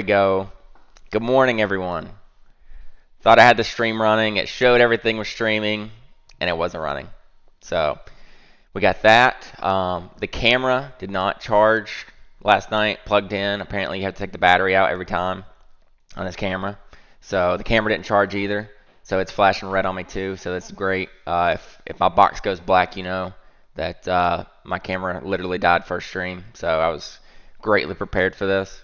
we go. Good morning, everyone. Thought I had the stream running. It showed everything was streaming, and it wasn't running. So we got that. The camera did not charge last night. Plugged in. Apparently, you have to take the battery out every time on this camera. So the camera didn't charge either. So it's flashing red on me too. So that's great. If my box goes black, you know that my camera literally died first stream. So I was greatly prepared for this.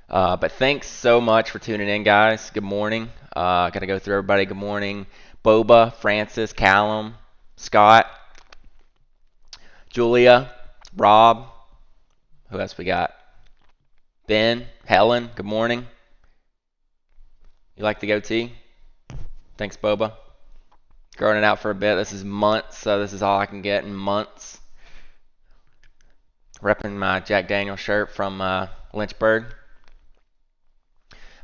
But thanks so much for tuning in, guys. Good morning. Gotta go through everybody. Good morning. Boba, Francis, Callum, Scott, Julia, Rob. Who else we got? Ben, Helen. Good morning. You like the goatee? Thanks, Boba. Growing it out for a bit. This is months, so this is all I can get in months. Repping my Jack Daniel shirt from Lynchburg.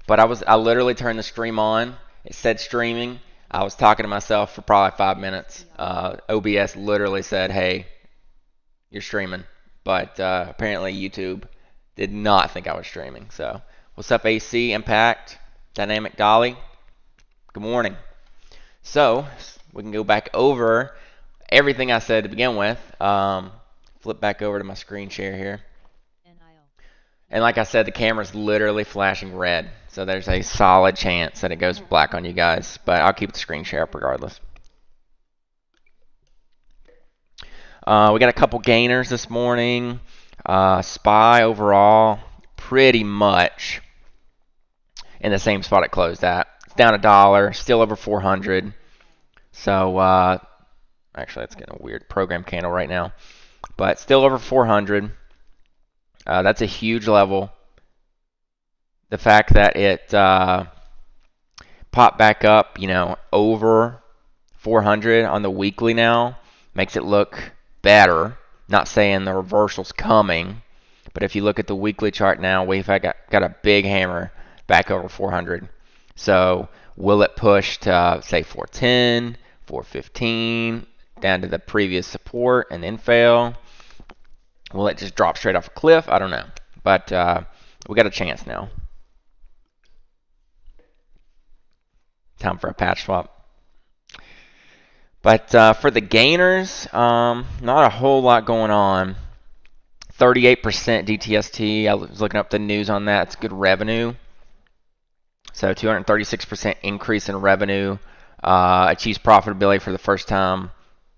But I literally turned the stream on. It said streaming. I was talking to myself for probably 5 minutes. OBS literally said, hey, you're streaming. But apparently YouTube did not think I was streaming. So what's up, AC, Impact, Dynamic Dolly? Good morning. So we can go back over everything I said to begin with. Flip back over to my screen share here. And like I said, the camera's literally flashing red. So there's a solid chance that it goes black on you guys. But I'll keep the screen share up regardless. We got a couple gainers this morning. SPY overall, pretty much in the same spot it closed at. It's down $1, still over 400. So actually, it's getting a weird program candle right now. But still over 400. That's a huge level. The fact that it popped back up, over 400 on the weekly now makes it look better. Not saying the reversal's coming, but if you look at the weekly chart now, we've got a big hammer back over 400. So will it push to, say, 410, 415, down to the previous support and then fail? Will it just drop straight off a cliff? I don't know. But we got a chance now. Time for a patch swap. But for the gainers, not a whole lot going on. 38% DTST. I was looking up the news on that. It's good revenue. So 236% increase in revenue. Achieves profitability for the first time.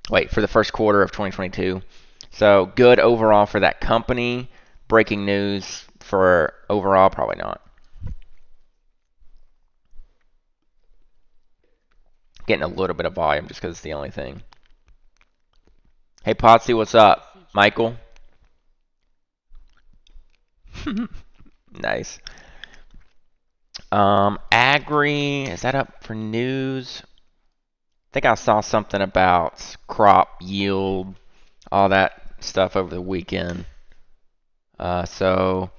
For the first quarter of 2022. So good overall for that company. Breaking news for overall, probably not. Getting a little bit of volume just because it's the only thing. Hey Potsy, what's up? Michael? Nice. Agri, is that up for news? I think I saw something about crop yield, all that stuff over the weekend. So,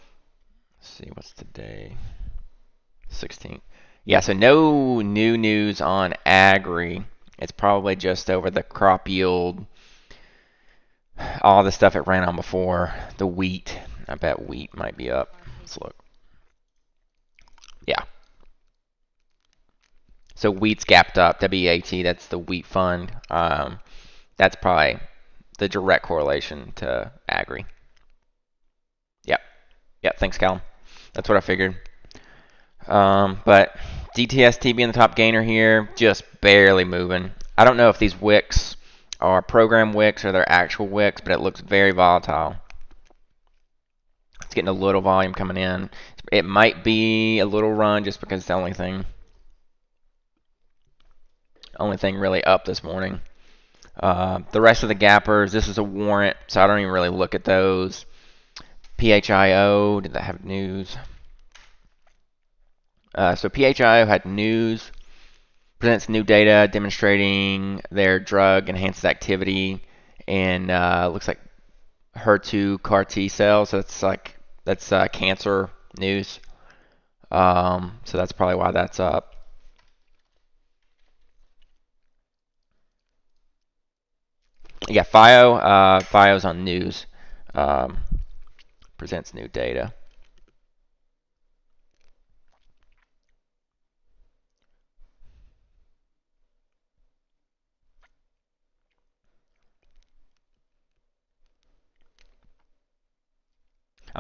let's see, what's today? 16th. Yeah, so no new news on Agri. It's probably just over the crop yield, all the stuff it ran on before. The wheat, I bet wheat might be up. Let's look. Yeah. So wheat's gapped up. WAT, that's the wheat fund. That's probably the direct correlation to Agri. Yep, thanks, Callum. That's what I figured. But DTST being the top gainer here, just barely moving. I don't know if these wicks are program wicks or they're actual wicks, but it looks very volatile. It's getting a little volume coming in. It might be a little run just because it's the only thing really up this morning. The rest of the gappers, this is a warrant, so I don't even really look at those. PHIO, did that have news? So PHIO had news, presents new data demonstrating their drug enhances activity in looks like HER2 CAR T cells. So that's cancer news. So that's probably why that's up. Yeah, FIO's on news. Presents new data.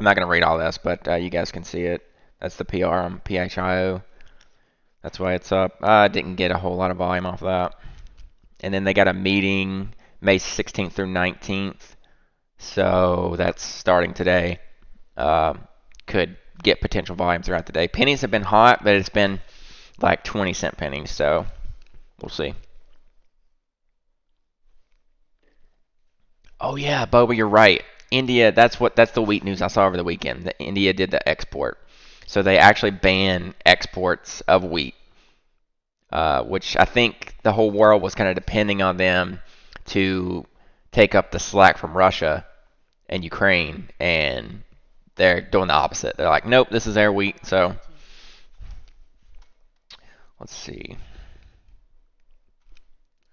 I'm not going to read all this, but you guys can see it. That's the PR on PHIO. That's why it's up. I didn't get a whole lot of volume off that. And then they got a meeting May 16th through 19th. So that's starting today. Could get potential volume throughout the day. Pennies have been hot, but it's been like 20-cent pennies. So we'll see. Oh yeah, Boba, you're right. India, that's the wheat news I saw over the weekend. That India did the export. So they actually banned exports of wheat, which I think the whole world was kind of depending on them to take up the slack from Russia and Ukraine, and they're doing the opposite. They're like, nope, this is their wheat. So let's see.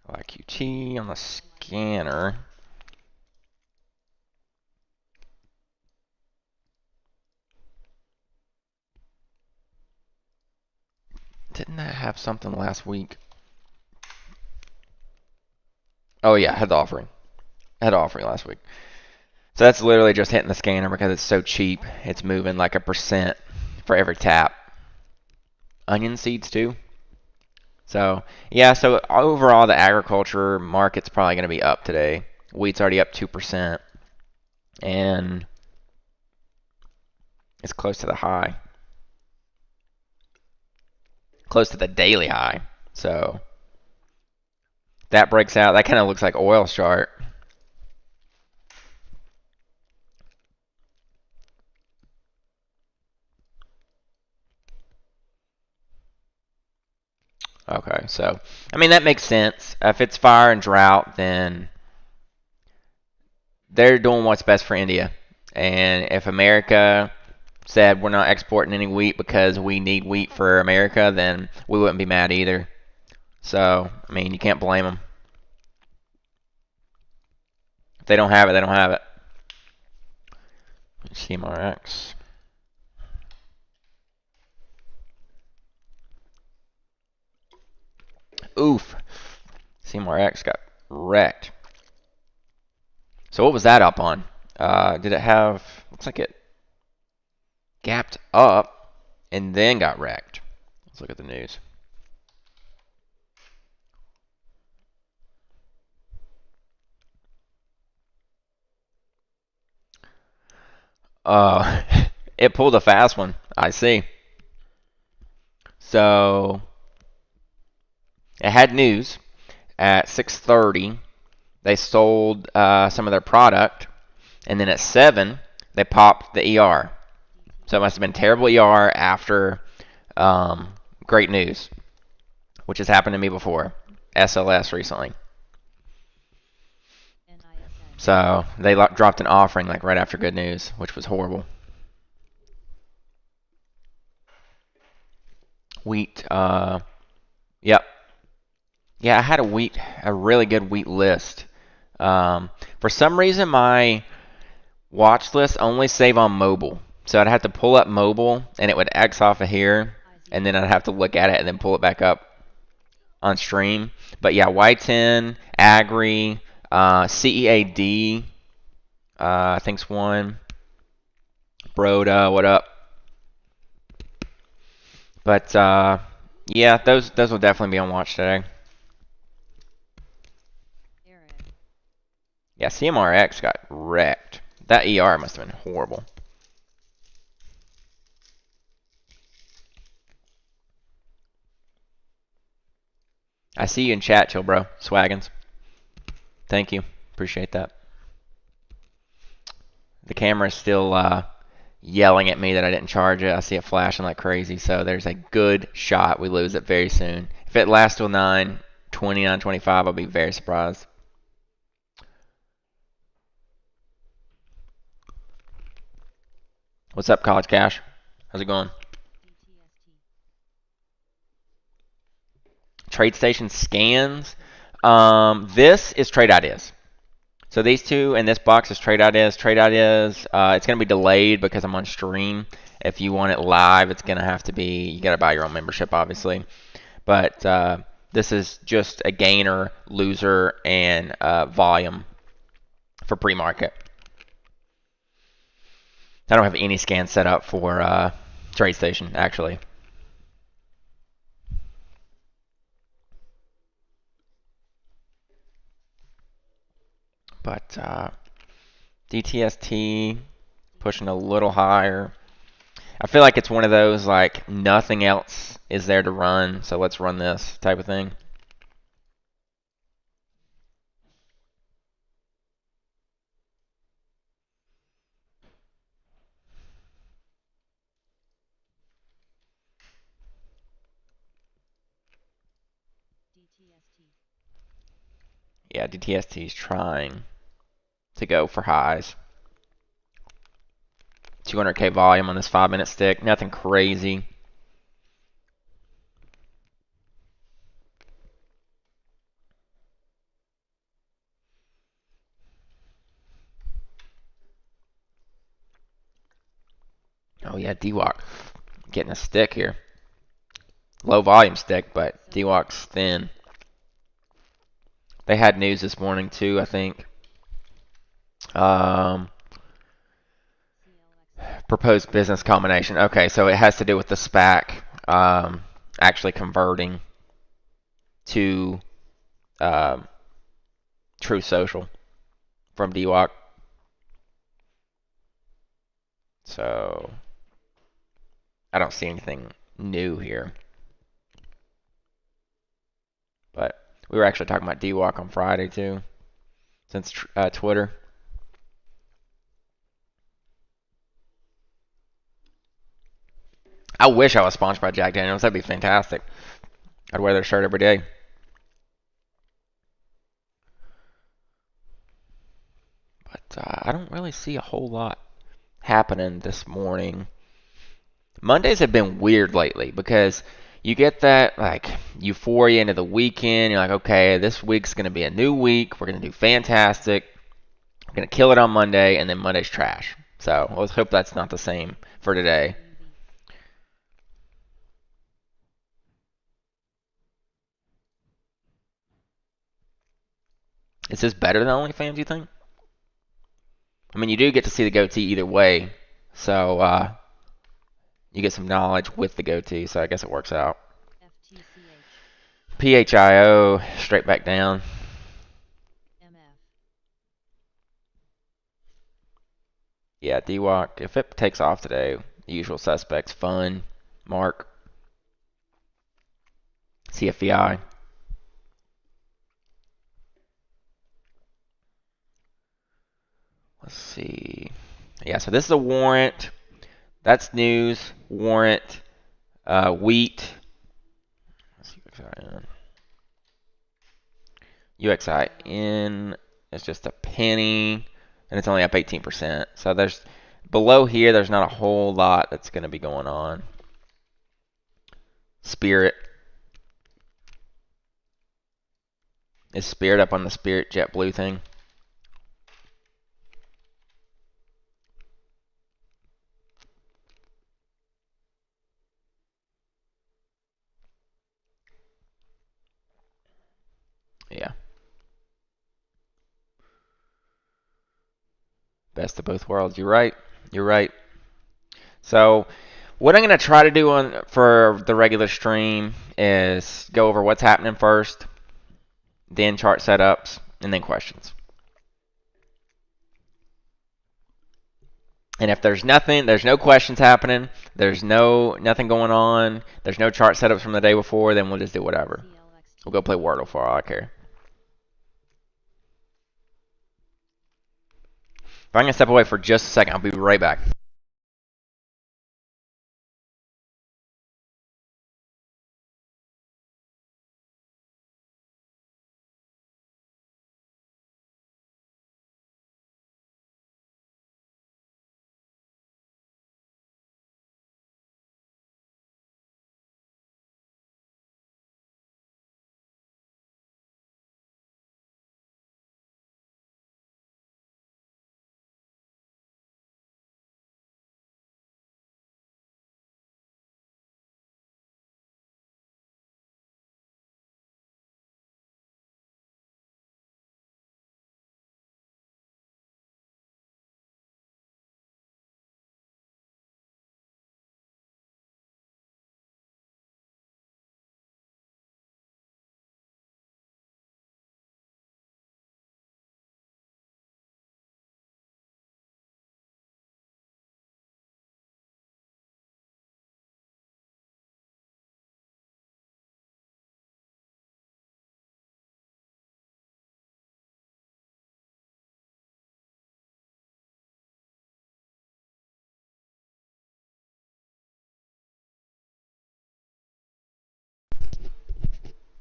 IQT on the scanner. Didn't that have something last week? Oh yeah, had the offering. Had an offering last week. So that's literally just hitting the scanner because it's so cheap. It's moving like 1% for every tap. Onion seeds too. So yeah, so overall the agriculture market's probably going to be up today. Wheat's already up 2%, and it's close to the high. Close to the daily high. So that breaks out. That kind of looks like oil chart. Okay, so I mean that makes sense. If it's fire and drought, then they're doing what's best for India. And if America said we're not exporting any wheat because we need wheat for America, then we wouldn't be mad either. So, I mean, you can't blame them. If they don't have it, they don't have it. CMRX. Oof. CMRX got wrecked. So what was that up on? Did it have... Looks like it gapped up and then got wrecked. Let's look at the news. It pulled a fast one. I see. So it had news at 6:30. They sold some of their product, and then at 7 they popped the ER. So it must have been terrible ER after great news, which has happened to me before. SLS recently. So they dropped an offering like right after good news, which was horrible. Wheat, yep. Yeah, I had a really good wheat list. For some reason, my watch list only save on mobile. So I'd have to pull up mobile, and it would X off of here, and then I'd have to look at it and then pull it back up on stream. But yeah, Y10, Agri, CEAD, I think's one. Broda, what up? But yeah, those will definitely be on watch today. Yeah, CMRX got wrecked. That ER must have been horrible. I see you in chat, chill, bro. Swaggins. Thank you. Appreciate that. The camera's still yelling at me that I didn't charge it. I see it flashing like crazy, so there's a good shot we lose it very soon. If it lasts till 9:20, 9:25, I'll be very surprised. What's up, College Cash? How's it going? TradeStation scans. This is Trade Ideas. So these two and this box is Trade Ideas. Trade Ideas, it's going to be delayed because I'm on stream. If you want it live, it's going to have to be, you got to buy your own membership, obviously. But this is just a gainer, loser, and volume for pre-market. I don't have any scan set up for TradeStation actually. But DTST pushing a little higher. I feel like it's one of those like nothing else is there to run, so let's run this type of thing. Yeah, DTST is trying to go for highs. 200K volume on this 5-minute stick, nothing crazy. Oh yeah, DWAC getting a stick here. Low volume stick, but DWAC's thin. They had news this morning too, I think. Proposed business combination. Okay, so it has to do with the SPAC actually converting to True Social from DWAC. So I don't see anything new here. But we were actually talking about DWAC on Friday too, since Twitter. I wish I was sponsored by Jack Daniels. That'd be fantastic. I'd wear their shirt every day. But I don't really see a whole lot happening this morning. Mondays have been weird lately because you get that like euphoria into the weekend. You're like, okay, this week's gonna be a new week. We're gonna do fantastic. We're gonna kill it on Monday, and then Monday's trash. So let's hope that's not the same for today. Is this better than OnlyFans, you think? I mean, you do get to see the goatee either way, so you get some knowledge with the goatee, so I guess it works out. PHIO, straight back down. Yeah, DWAC, if it takes off today, the usual suspects, fun, Mark, CFVI. Let's see. Yeah, so this is a warrant. That's news. Warrant. Wheat. Let's see, UXIN is just a penny, and it's only up 18%. So there's below here, there's not a whole lot that's going to be going on. Spirit. Is Spirit up on the Spirit JetBlue thing? Yeah. Best of both worlds. You're right. You're right. So what I'm going to try to do for the regular stream is go over what's happening first, then chart setups, and then questions. And if there's nothing, there's no questions happening, there's nothing going on, there's no chart setups from the day before, then we'll just do whatever. We'll go play Wordle for all I care. If I'm going to step away for just a second, I'll be right back.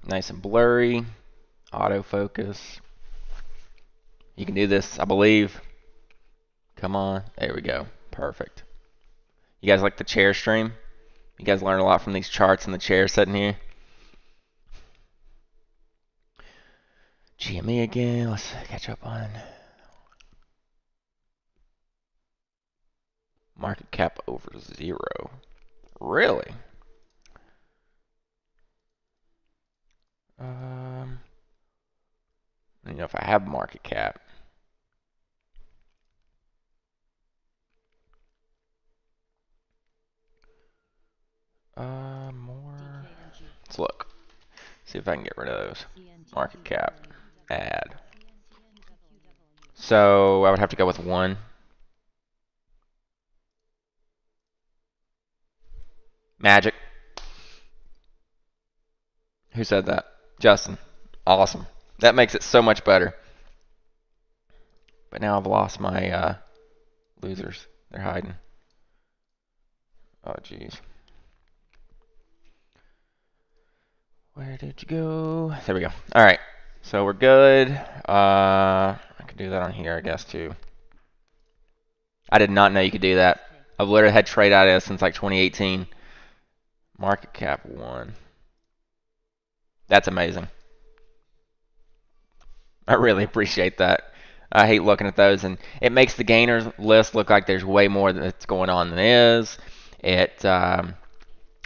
Nice and blurry. Autofocus. You can do this, I believe. Come on. There we go. Perfect. You guys like the chair stream? You guys learn a lot from these charts and the chair sitting here. GME again. Let's catch up on market cap over 0. Really? I don't know if I have market cap. More. Let's look. See if I can get rid of those. Market cap. Add. So I would have to go with 1. Magic. Who said that? Justin. Awesome. That makes it so much better. But now I've lost my losers. They're hiding. Oh, jeez. Where did you go? There we go. All right. So we're good. I could do that on here, I guess, too. I did not know you could do that. I've literally had trade ideas since like 2018. Market cap 1. That's amazing. I really appreciate that. I hate looking at those, and it makes the gainers list look like there's way more that's going on than is. It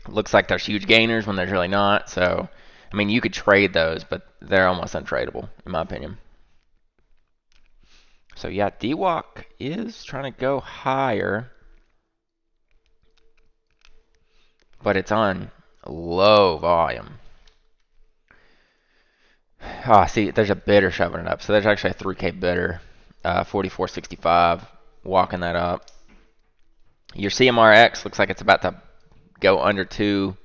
looks like there's huge gainers when there's really not. So, I mean, you could trade those, but they're almost untradeable, in my opinion. So, yeah, DWAC is trying to go higher, but it's on low volume. Ah, see, there's a bidder shoving it up. So there's actually a 3K bidder, 44.65, walking that up. Your CMRX looks like it's about to go under 2.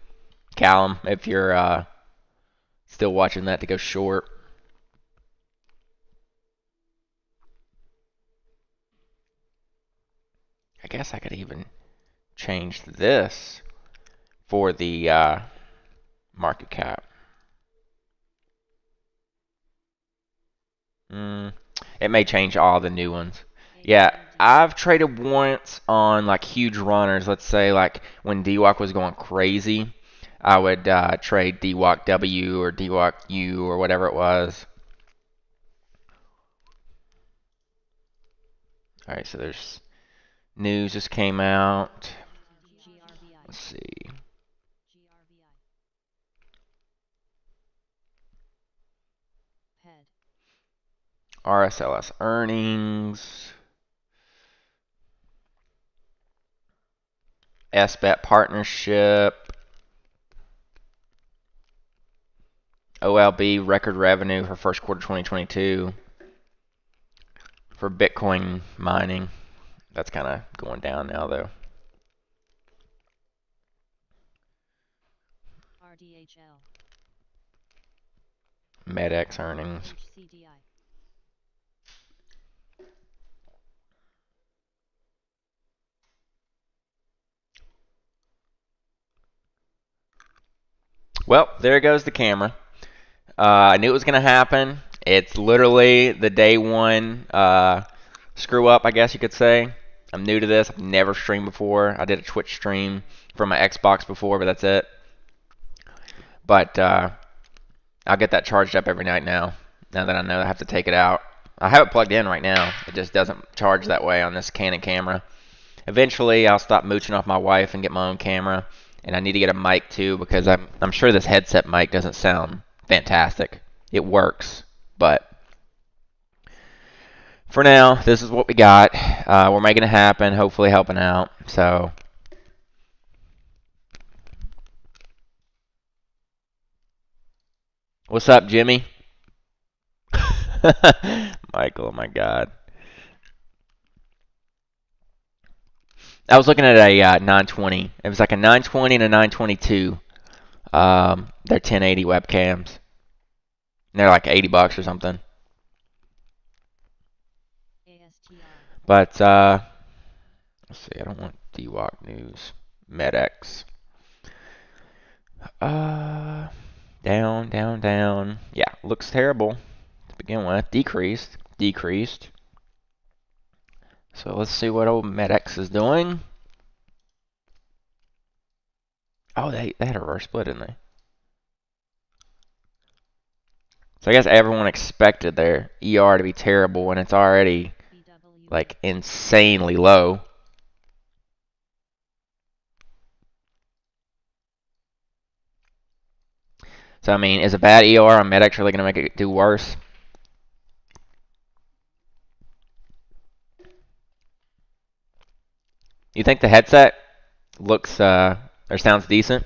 Callum, if you're still watching that to go short. I guess I could even change this for the market cap. It may change all the new ones. Yeah, I've traded once on like huge runners. Let's say like when DWAC was going crazy, I would trade DWAC W or DWAC U or whatever it was. All right, so there's news just came out. Let's see. RSLS earnings. SBET partnership. OLB record revenue for first quarter 2022 for Bitcoin mining. That's kind of going down now, though. MedX earnings. Well, there goes the camera. I knew it was going to happen. It's literally the day one screw up, I guess you could say. I'm new to this. I've never streamed before. I did a Twitch stream from my Xbox before, but that's it. But I'll get that charged up every night now that I know I have to take it out. I have it plugged in right now. It just doesn't charge that way on this Canon camera. Eventually, I'll stop mooching off my wife and get my own camera. And I need to get a mic too because I'm sure this headset mic doesn't sound fantastic. It works, but for now, this is what we got. We're making it happen, hopefully helping out. So, what's up, Jimmy? Michael, oh my God. I was looking at a 920. It was like a 920 and a 922. They're 1080 webcams. And they're like $80 or something. But let's see. I don't want DWAC news. MedX. Down, down, down. Yeah, looks terrible to begin with. Decreased, decreased. So let's see what old MedX is doing. Oh, they had a reverse split, didn't they? So I guess everyone expected their ER to be terrible when it's already like insanely low. So I mean, is a bad ER on MedX really going to make it do worse? You think the headset looks or sounds decent?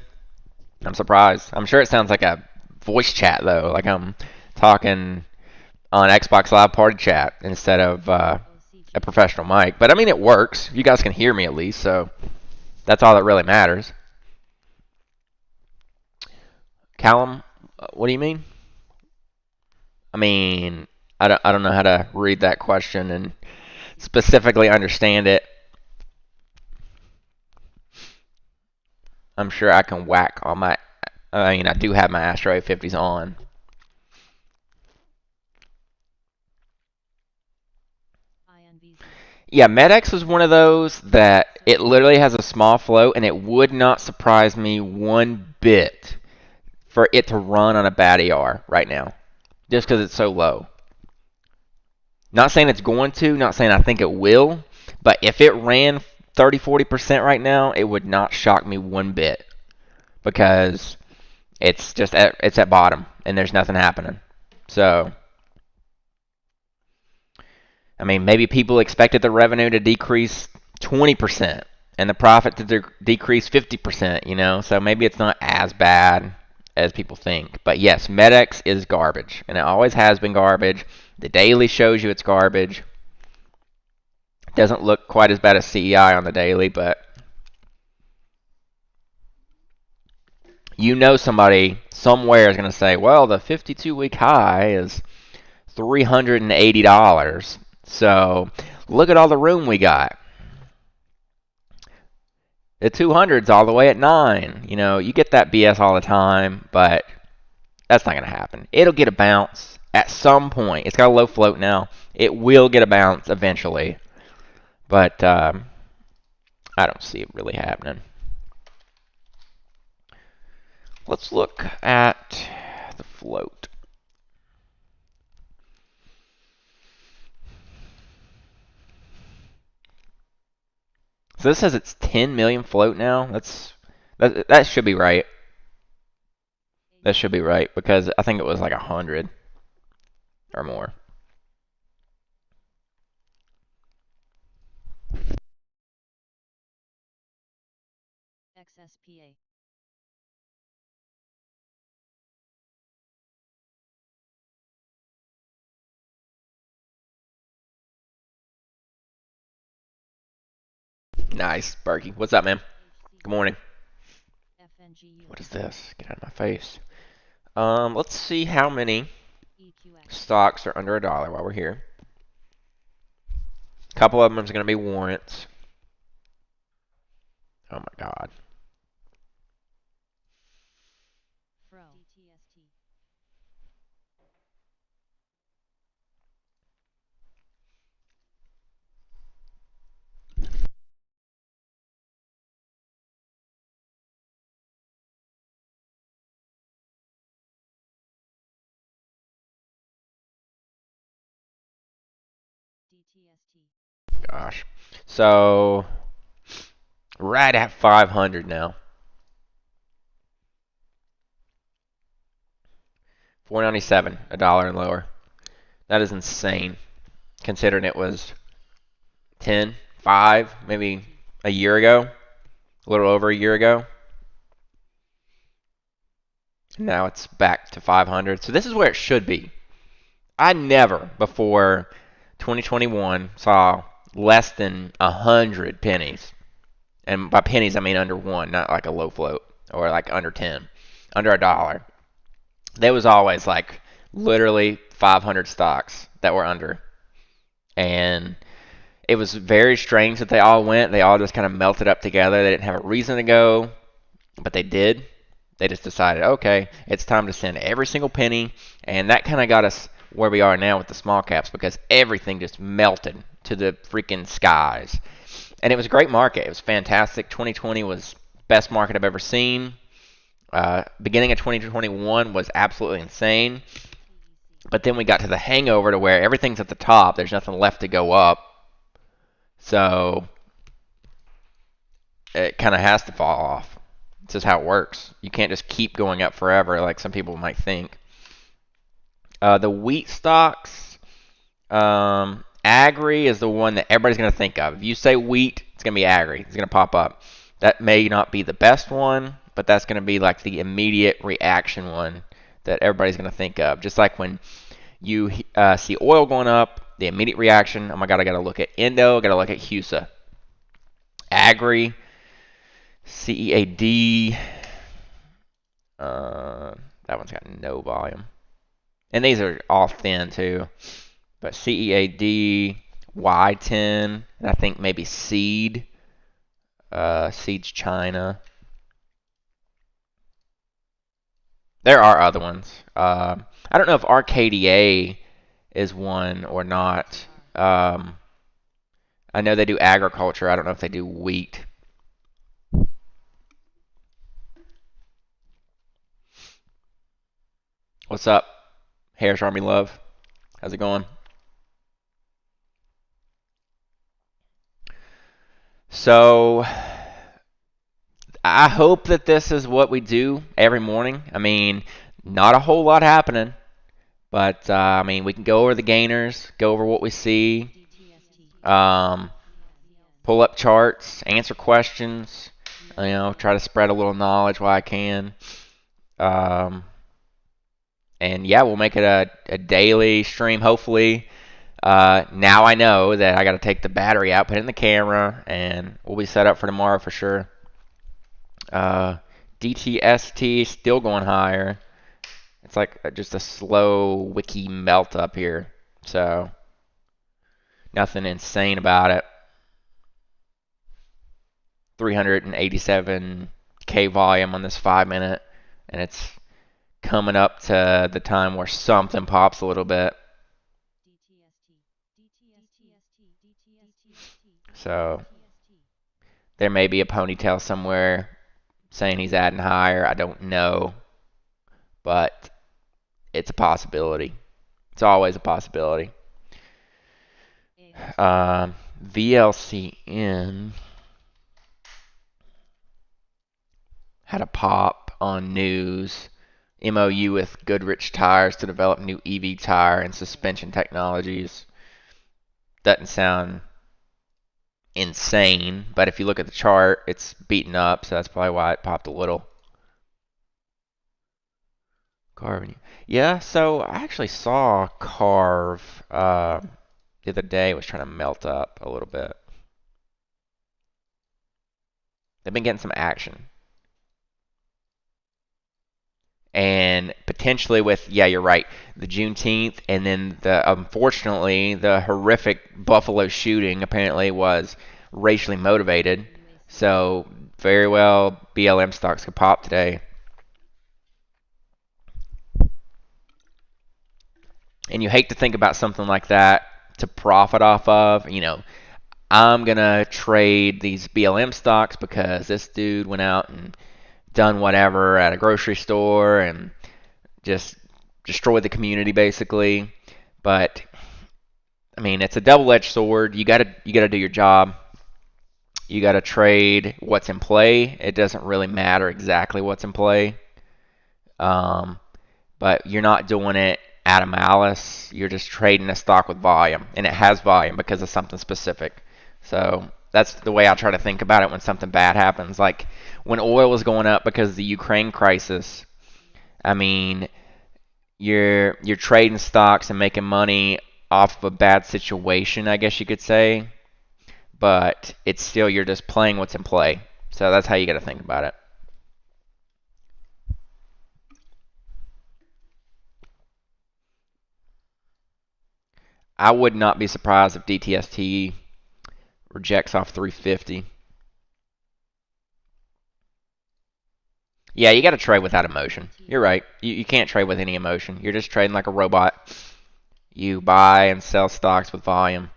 I'm surprised. I'm sure it sounds like a voice chat though, like I'm talking on Xbox Live Party Chat instead of a professional mic. But I mean, it works. You guys can hear me at least, so that's all that really matters. Callum, what do you mean? I mean, I don't know how to read that question and specifically understand it. I'm sure I can whack on my. I mean, I do have my Astro A50s on. Yeah, MedX was one of those that it literally has a small float, and it would not surprise me one bit for it to run on a bad ER right now, just because it's so low. Not saying it's going to, not saying I think it will, but if it ran 30-40% right now, it would not shock me one bit because it's just it's at bottom and there's nothing happening. So, I mean, maybe people expected the revenue to decrease 20% and the profit to decrease 50%, you know? So maybe it's not as bad as people think. But yes, MedX is garbage, and it always has been garbage. The daily shows you it's garbage. It doesn't look quite as bad as CEI on the daily, but you know somebody somewhere is going to say, well, the 52-week high is $380. So look at all the room we got. The 200's all the way at 9. You know, you get that BS all the time, but that's not going to happen. It'll get a bounce at some point. It's got a low float now. It will get a bounce eventually, but I don't see it really happening. Let's look at the float. So this says it's 10 million float now. That should be right. That should be right because I think it was like 100 or more. XSPA. Nice, Berkey. What's up, man? Good morning. What is this? Get out of my face. Let's see how many stocks are under $1 while we're here. A couple of them is going to be warrants. Oh my God. DTST. Gosh. So, right at 500 now. 497, $1 and lower. That is insane, considering it was 10, 5, maybe a year ago, a little over a year ago. Now it's back to 500. So this is where it should be. I never before 2021 saw less than 100 pennies. And by pennies, I mean under 1, not like a low float or like under 10, under $1. There was always like literally 500 stocks that were under. And it was very strange that they all went. They all just kind of melted up together. They didn't have a reason to go, but they did. They just decided, okay, it's time to send every single penny, and that kind of got us where we are now with the small caps because everything just melted to the freaking skies. And it was a great market. It was fantastic. 2020 was best market I've ever seen. Beginning of 2021 was absolutely insane. But then we got to the hangover to where everything's at the top. There's nothing left to go up. So it kind of has to fall off. It's just how it works. You can't just keep going up forever like some people might think. The wheat stocks, agri is the one that everybody's going to think of. If you say wheat, it's going to be agri. It's going to pop up. That may not be the best one, but that's going to be like the immediate reaction one that everybody's going to think of. Just like when you see oil going up, the immediate reaction, oh my God, I got to look at Indo, I got to look at HUSA. Agri, CEAD, that one's got no volume. And these are all thin too. But CEAD, Y10, and I think maybe Seed. Seed's China. There are other ones. I don't know if RKDA is one or not. I know they do agriculture. I don't know if they do wheat. What's up, Harris Army Love? How's it going? So I hope that this is what we do every morning. I mean, not a whole lot happening, but I mean, we can go over the gainers, go over what we see, pull up charts, answer questions, try to spread a little knowledge while I can. And yeah, we'll make it a daily stream, hopefully. Now I know that I got to take the battery out, put it in the camera, and we'll be set up for tomorrow for sure. DTST still going higher. It's like just a slow wiki melt up here. So nothing insane about it. 387K volume on this 5-minute, and it's coming up to the time where something pops a little bit. So there may be a ponytail somewhere saying he's adding higher. I don't know, but it's a possibility. It's always a possibility. VLCN had a pop on news. MOU with Goodrich Tires to develop new EV tire and suspension technologies. Doesn't sound insane, but if you look at the chart, it's beaten up, so that's probably why it popped a little. Carve. Yeah, so I actually saw Carve the other day. It was trying to melt up a little bit. They've been getting some action. And potentially with, yeah, you're right, the Juneteenth, and then unfortunately, the horrific Buffalo shooting apparently was racially motivated. So very well, BLM stocks could pop today. And you hate to think about something like that to profit off of. I'm going to trade these BLM stocks because this dude went out and done whatever at a grocery store and just destroyed the community basically. But I mean, it's a double-edged sword. You got to do your job. You got to trade what's in play. It doesn't really matter exactly what's in play. But you're not doing it out of malice. You're just trading a stock with volume, and it has volume because of something specific. So that's the way I try to think about it when something bad happens. Like when oil was going up because of the Ukraine crisis, I mean, you're trading stocks and making money off of a bad situation, I guess you could say. But it's still, you're just playing what's in play. So that's how you got to think about it. I would not be surprised if DTST rejects off 350. Yeah, you got to trade without emotion. You're right. You can't trade with any emotion. You're just trading like a robot. You buy and sell stocks with volume.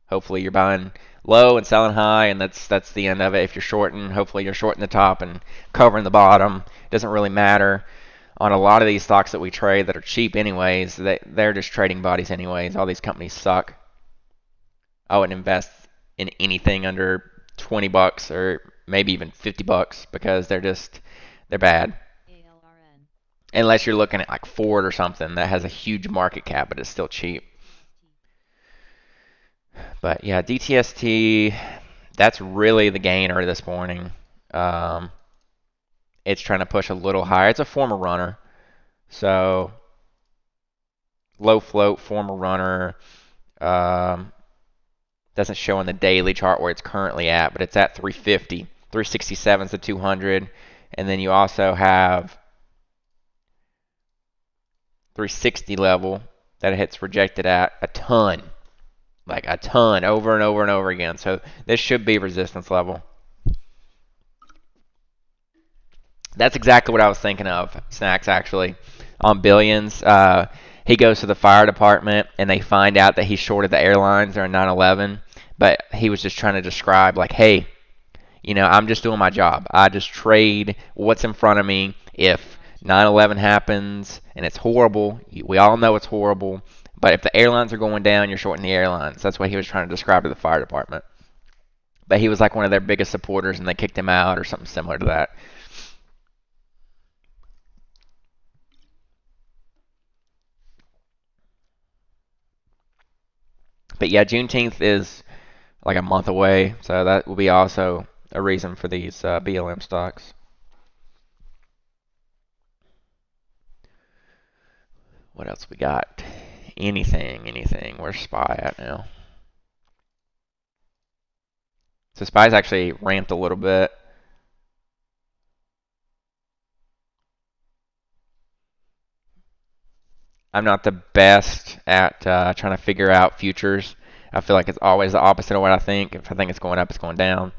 Hopefully you're buying low and selling high, and that's the end of it. If you're shorting, hopefully you're shorting the top and covering the bottom. It doesn't really matter. On a lot of these stocks that we trade that are cheap anyways, they're just trading bodies anyways. All these companies suck. I wouldn't invest in anything under 20 bucks or maybe even 50 bucks because they're bad. Unless you're looking at like Ford or something that has a huge market cap but it's still cheap. But yeah, DTST, that's really the gainer this morning. Um, it's trying to push a little higher. It's a former runner. So low float, former runner. Um, doesn't show on the daily chart where it's currently at, but it's at 350. 367 is the 200. And then you also have 360 level that it hits rejected at a ton. Like a ton over and over and over again. So this should be resistance level. That's exactly what I was thinking of, Snacks, actually. On Billions, he goes to the fire department, and they find out that he shorted the airlines during 9/11, but he was just trying to describe, like, hey, I'm just doing my job. I just trade what's in front of me. If 9/11 happens, and it's horrible, we all know it's horrible, but if the airlines are going down, you're shorting the airlines. That's what he was trying to describe to the fire department. But he was like one of their biggest supporters, and they kicked him out or something similar to that. But yeah, Juneteenth is like a month away, so that will be also a reason for these BLM stocks. What else we got? Anything. Where's SPY at now? So SPY's actually ramped a little bit. I'm not the best at trying to figure out futures. I feel like it's always the opposite of what I think. If I think it's going up, it's going down.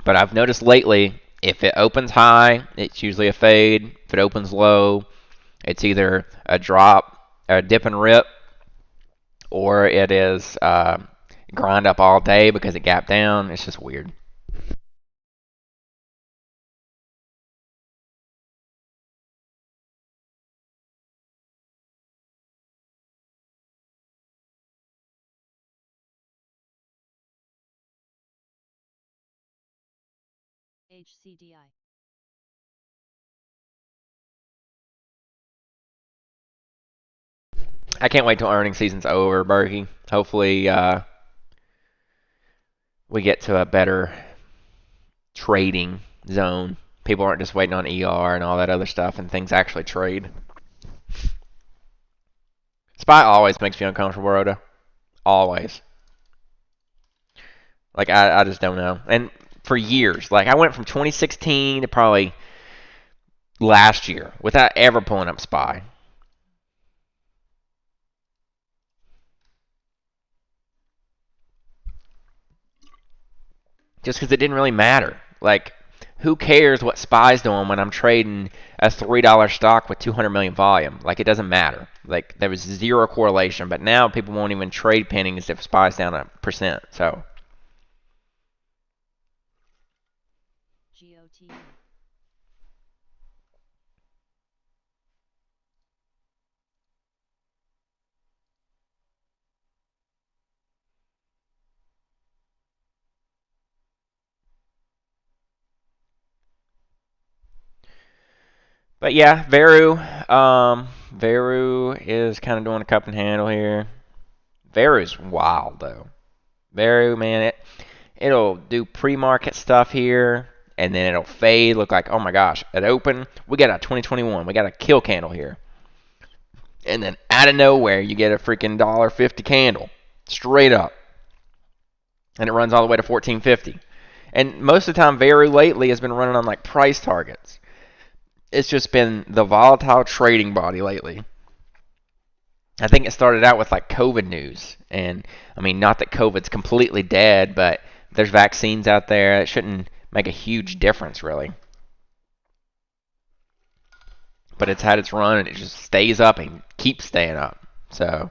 But I've noticed lately, if it opens high, it's usually a fade. If it opens low, it's either a drop, a dip and rip, or it is grind up all day because it gapped down. It's just weird. HCDI. I can't wait till earnings season's over, Berkey. Hopefully, we get to a better trading zone. People aren't just waiting on ER and all that other stuff, and things actually trade. SPY always makes me uncomfortable, Rhoda. Always. Like, I just don't know. And for years, like, I went from 2016 to probably last year without ever pulling up SPY. Just because it didn't really matter. Like, who cares what SPY's doing when I'm trading a $3 stock with 200 million volume? Like, it doesn't matter. Like, there was zero correlation. But now people won't even trade pennies if SPY's down a percent. So, GOT. but yeah, Veru. Veru is kind of doing a cup and handle here. Veru's wild though. Veru, man, it'll do pre-market stuff here, and then it'll fade. Look like, oh my gosh, at open, we got a 2021. We got a kill candle here. And then out of nowhere, you get a freaking $1.50 candle, straight up, and it runs all the way to 14.50. And most of the time, Veru lately has been running on like price targets. It's just been the volatile trading body lately. I think it started out with like COVID news, and I mean, not that COVID's completely dead, but there's vaccines out there. It shouldn't make a huge difference, really. But it's had its run, and it just stays up and keeps staying up. So,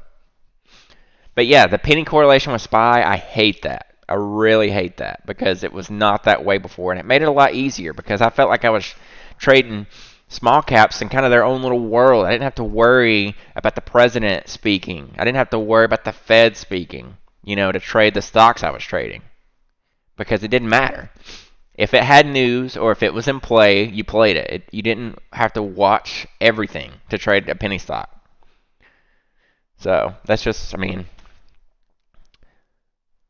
but yeah, the penny correlation with SPY, I hate that. I really hate that because it was not that way before, and it made it a lot easier because I felt like I was trading small caps in kind of their own little world. I didn't have to worry about the president speaking. I didn't have to worry about the Fed speaking, to trade the stocks I was trading because it didn't matter. If it had news or if it was in play, you played it. You didn't have to watch everything to trade a penny stock. So that's just,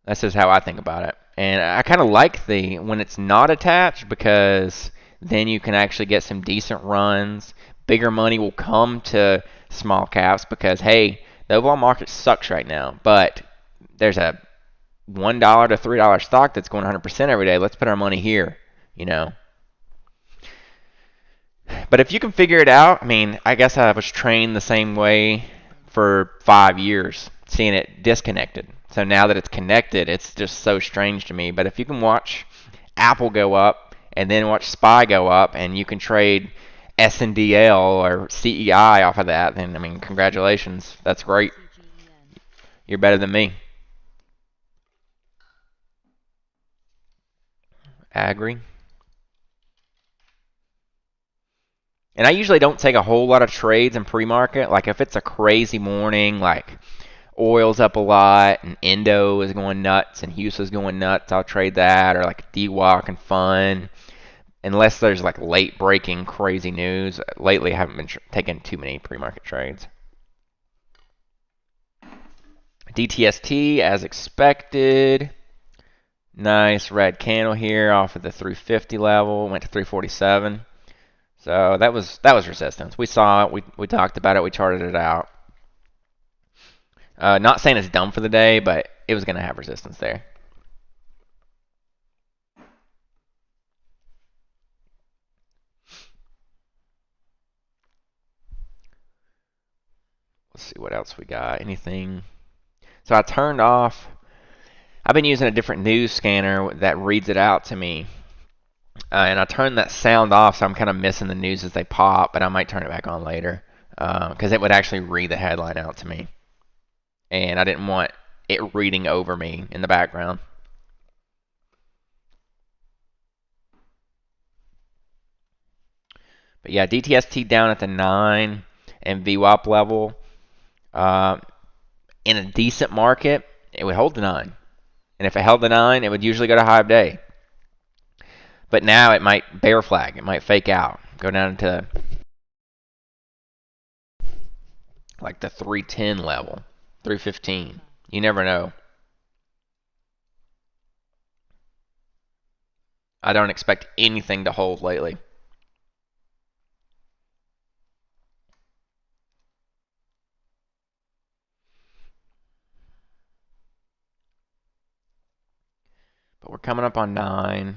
that's just how I think about it. And I kind of like when it's not attached because then you can actually get some decent runs. Bigger money will come to small caps because, hey, the overall market sucks right now, but there's a $1 to $3 stock that's going 100% every day. Let's put our money here. But if you can figure it out, I guess I was trained the same way for 5 years, seeing it disconnected. So now that it's connected, it's just so strange to me. But if you can watch Apple go up and then watch SPY go up, and you can trade SNDL or CEI off of that, then congratulations. That's great. You're better than me. Agree. And I usually don't take a whole lot of trades in pre-market. Like if it's a crazy morning, like oil's up a lot and Indo is going nuts and Houston's going nuts, I'll trade that, or like DWAC and Fun. Unless there's like late breaking crazy news. Lately, I haven't been taking too many pre-market trades. DTST as expected. Nice red candle here off of the 350 level. Went to 347. So that was resistance. We saw it. We talked about it. We charted it out. Not saying it's done for the day, but it was going to have resistance there. Let's see what else we got. Anything? So I turned off. I've been using a different news scanner that reads it out to me. And I turned that sound off, so I'm kind of missing the news as they pop, but I might turn it back on later because it would actually read the headline out to me. And I didn't want it reading over me in the background. But yeah, DTST down at the 9 and VWAP level. In a decent market, it would hold the 9. And if it held the 9, it would usually go to high of day. But now it might bear flag. It might fake out. Go down to like the 310 level, 315. You never know. I don't expect anything to hold lately. But we're coming up on 9.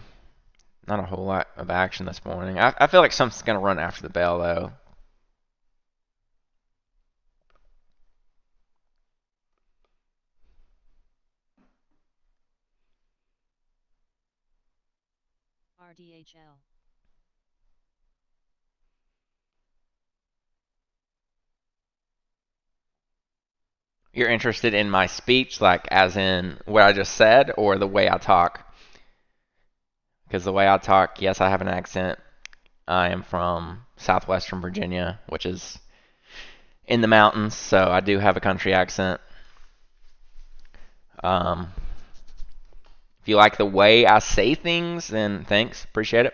Not a whole lot of action this morning. I feel like something's going to run after the bell, though. RDHL. You're interested in my speech, like as in what I just said, or the way I talk? Because the way I talk, yes, I have an accent. I am from southwestern Virginia, which is in the mountains, so I do have a country accent. If you like the way I say things, then thanks. Appreciate it.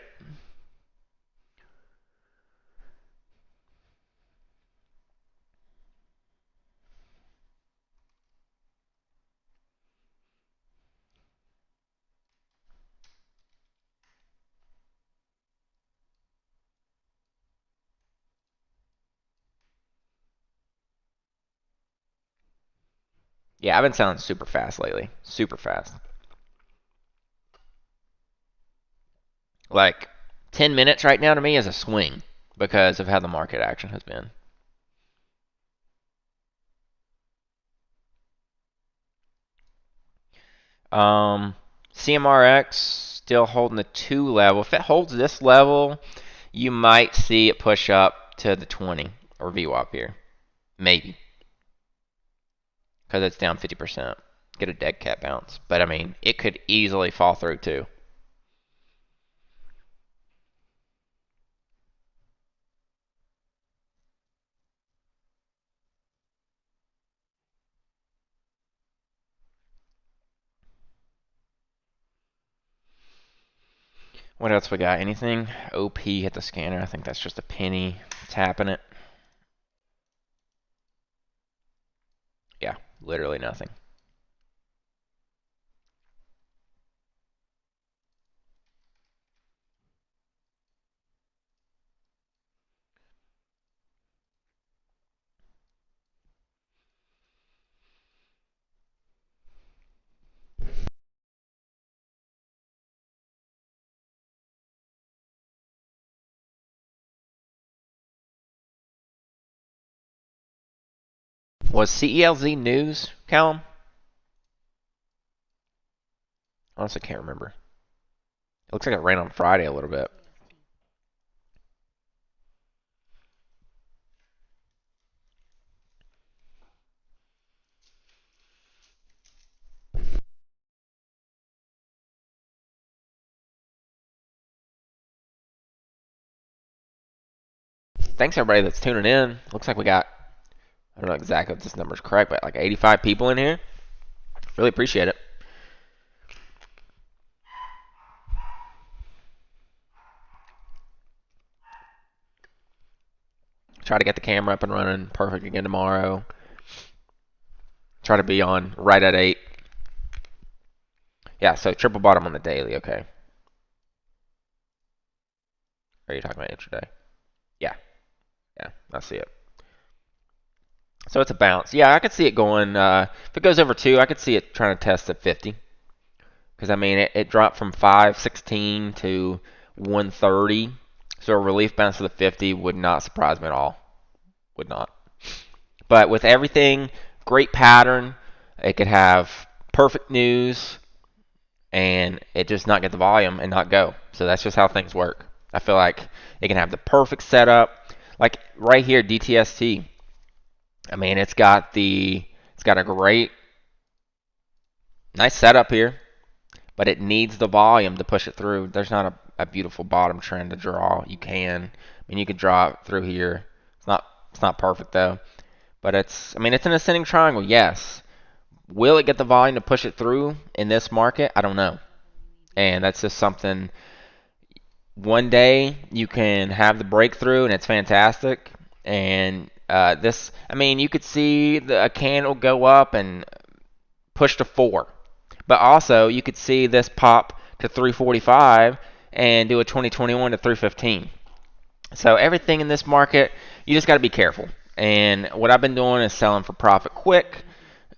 Yeah, I've been sounding super fast lately. Super fast. Like 10 minutes right now to me is a swing because of how the market action has been. Um, CMRX still holding the 2 level. If it holds this level, you might see it push up to the 20 or VWAP here. Maybe. Because it's down 50%. Get a dead cat bounce. But I mean, it could easily fall through too. What else we got? Anything? OP hit the scanner. I think that's just a penny tapping it. Yeah, literally nothing. Was CELZ news, Callum? Honestly, can't remember. It looks like it ran on Friday a little bit. Thanks everybody that's tuning in. Looks like we got, I don't know exactly if this number's correct, but like 85 people in here. Really appreciate it. Try to get the camera up and running perfect again tomorrow. Try to be on right at 8. Yeah, so triple bottom on the daily, okay. Are you talking about intraday? Yeah, yeah, I see it. So it's a bounce. Yeah, I could see it going, if it goes over 2, I could see it trying to test at 50. Because, I mean, it dropped from 516 to 130. So a relief bounce to the 50 would not surprise me at all. Would not. But with everything, great pattern. It could have perfect news and it just not get the volume and not go. So that's just how things work. I feel like it can have the perfect setup. Like right here, DTST. I mean, it's got a great, nice setup here, but it needs the volume to push it through. There's not a beautiful bottom trend to draw. You can. I mean, you could draw it through here. It's not perfect though. But I mean, it's an ascending triangle, yes. Will it get the volume to push it through in this market? I don't know. And that's just something, one day you can have the breakthrough and it's fantastic. And I mean, you could see a candle go up and push to 4. But also, you could see this pop to 345 and do a 2021 to 315. So everything in this market, you just got to be careful. And what I've been doing is selling for profit quick.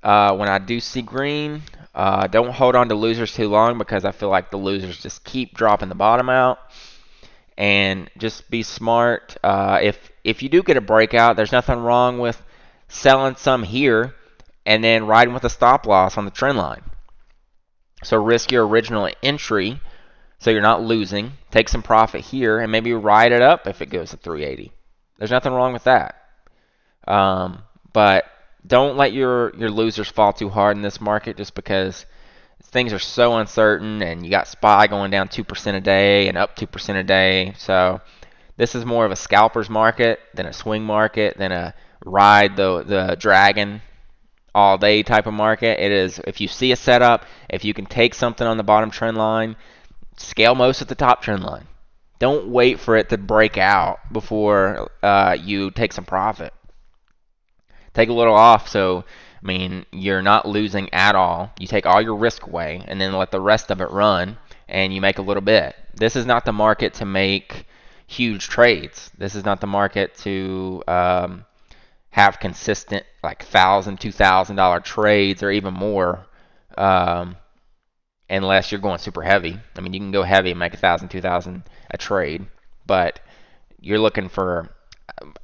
When I do see green, don't hold on to losers too long because I feel like the losers just keep dropping the bottom out. And just be smart. If you do get a breakout, there's nothing wrong with selling some here and then riding with a stop loss on the trend line. So risk your original entry so you're not losing. Take some profit here and maybe ride it up if it goes to 380. There's nothing wrong with that. But don't let your losers fall too hard in this market just because things are so uncertain and you got SPY going down 2% a day and up 2% a day. So this is more of a scalper's market than a swing market, than a ride the dragon all day type of market. It is, if you see a setup, if you can take something on the bottom trend line, scale most at the top trend line. Don't wait for it to break out before you take some profit. Take a little off so, I mean, you're not losing at all. You take all your risk away and then let the rest of it run and you make a little bit. This is not the market to make huge trades. This is not the market to have consistent like $1,000, $2,000 trades or even more, unless you're going super heavy. I mean, you can go heavy and make $1,000, $2,000 a trade, but you're looking for,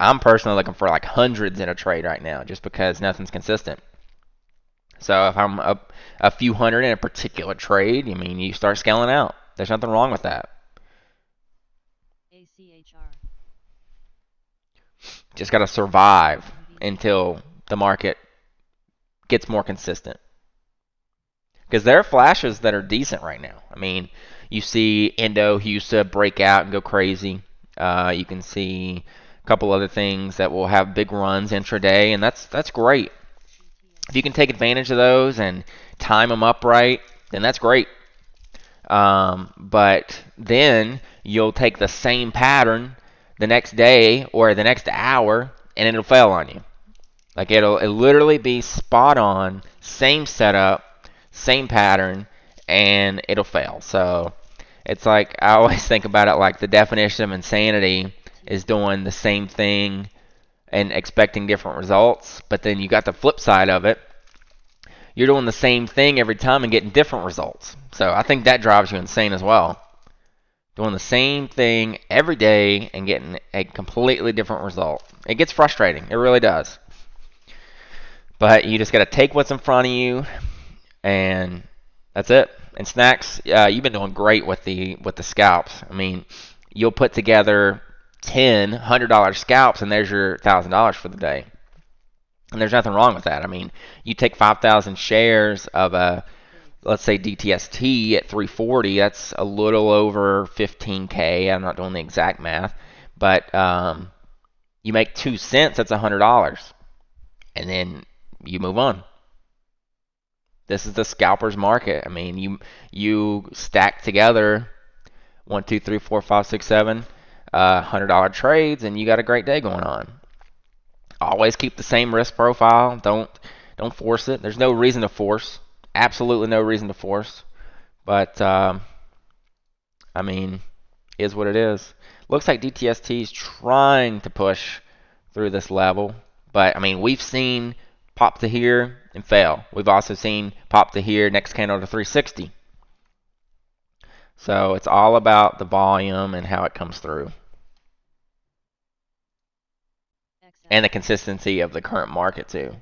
I'm personally looking for like hundreds in a trade right now just because nothing's consistent. So if I'm up a few hundred in a particular trade, I mean, you start scaling out. There's nothing wrong with that. ACHR. Just got to survive until the market gets more consistent. Because there are flashes that are decent right now. I mean, you see Indo, Husa break out and go crazy. You can see a couple other things that will have big runs intraday, and that's great. If you can take advantage of those and time them up right, then that's great. But then you'll take the same pattern the next day or the next hour, and it'll fail on you. Like it'll literally be spot on, same setup, same pattern, and it'll fail. So it's like I always think about it like the definition of insanity is doing the same thing and expecting different results, but then you got the flip side of it. You're doing the same thing every time and getting different results. So I think that drives you insane as well. Doing the same thing every day and getting a completely different result. It gets frustrating. It really does. But you just got to take what's in front of you, and that's it. And Snacks, you've been doing great with the scalps. I mean, you'll put together 10 $100 scalps, and there's your $1,000 for the day. And there's nothing wrong with that. I mean, you take 5,000 shares of a, let's say DTST at 340. That's a little over 15K. I'm not doing the exact math, but you make 2 cents. That's $100, and then you move on. This is the scalper's market. I mean, you stack together 1, 2, 3, 4, 5, 6, 7 $100 trades, and you got a great day going on. Always keep the same risk profile. Don't force it. There's no reason to force. Absolutely no reason to force. But I mean, is what it is. Looks like DTST is trying to push through this level, but I mean, we've seen pop to here and fail. We've also seen pop to here, next candle to 360. So it's all about the volume and how it comes through, and the consistency of the current market too.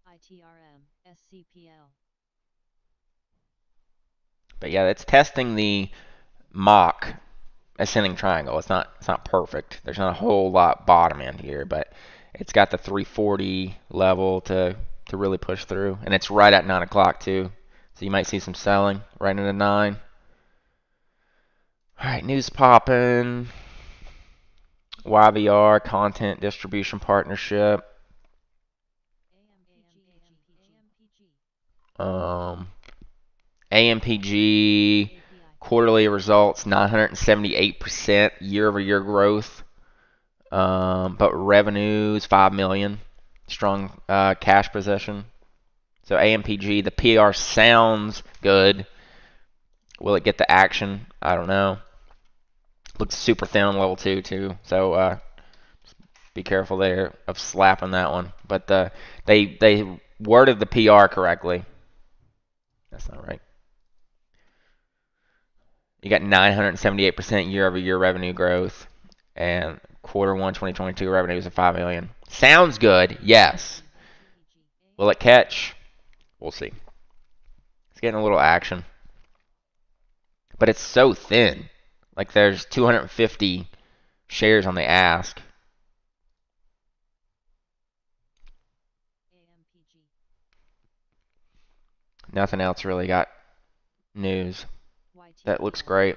ITRM, SCPL. But yeah, it's testing the mock ascending triangle. It's not perfect. There's not a whole lot bottom end here, but it's got the 340 level to really push through, and it's right at 9 o'clock too. So you might see some selling right into 9. All right, news popping. YVR content distribution partnership. AMPG quarterly results 978% year-over-year growth. But revenues 5 million. Strong cash position. So AMPG, the PR sounds good. Will it get the action? I don't know. Looks super thin on level 2 too. So be careful there of slapping that one. But they worded the PR correctly. That's not right. You got 978% year-over-year revenue growth, and quarter 1 2022 revenues of 5 million. Sounds good, yes. Will it catch? We'll see. It's getting a little action, but it's so thin. Like there's 250 shares on the ask. Nothing else really got news. That looks great.